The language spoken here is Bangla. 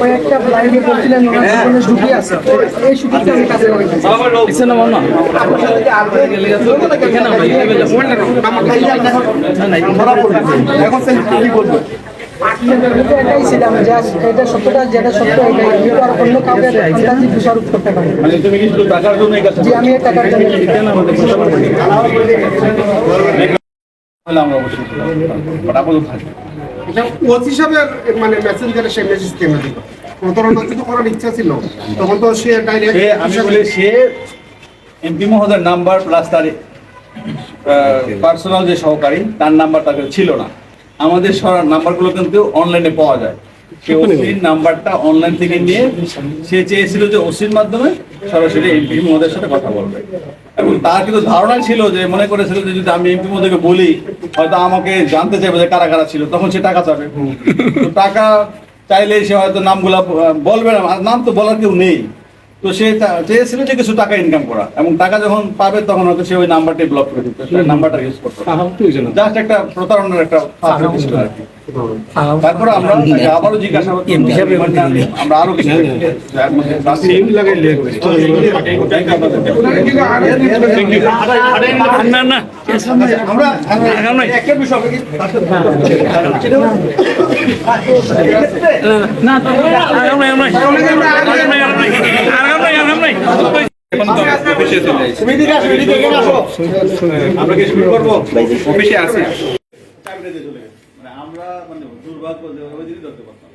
কয়েকটা লাইনে বলছিলেন ঝুঁকি আছে, এই ঝুঁকিটা আমি কাছে এটাই ছিলাম যে এটা সত্যটা, যেটা সত্য এটাই, আমি তো আর অন্য কাউকে দোষারোপ করতে পারি। জি, আমি এই টাকার জন্য ওসি সাহেবের মানে মেসেঞ্জারে সে মেসেজ কেমন দিল, প্রতারণা যদি করার ইচ্ছা ছিল তখন তো সে ডাইরেক্ট আমি বলি সে এমপি মহোদয়ের নাম্বার প্লাস তার পার্সোনাল যে সহকারী তার নাম্বার তাকে ছিল না। আমাদের নাম্বারগুলো কিন্তু অনলাইনে পাওয়া যায়। সে ওসির নাম্বারটা অনলাইন থেকে নিয়ে সে চেয়েছিল যে ওসির মাধ্যমে সরাসরি এমপি মহোদয়ের সাথে কথা বলবে, এবং তার কিন্তু ধারণা ছিল যে মনে করেছিল যে যদি আমি এমপি মহোদয়কে বলি হয়তো আমাকে জানতে চাইবে যে কারা কারা ছিল, তখন সে টাকা চাবে। তো টাকা চাইলে সে হয়তো নামগুলা বলবে না, নাম তো বলার কেউ নেই। তো সে চেয়েছিল যে কিছু টাকা ইনকাম করা, এবং টাকা যখন পাবে তখন হয়তো সে ওই নাম্বারটি ব্লক করে দিত, নাম্বারটা ইউজ করতো। জাস্ট একটা প্রতারণার একটা ছিল আর কি। তারপরে আমরা আবারও জিজ্ঞাসা আমরা আরো কিছু আমরা কি শুরু করবো? অফিসে আছে আমরা মানে দুর্ভাগ্য যে ওই দিনই ধরতে পারতাম।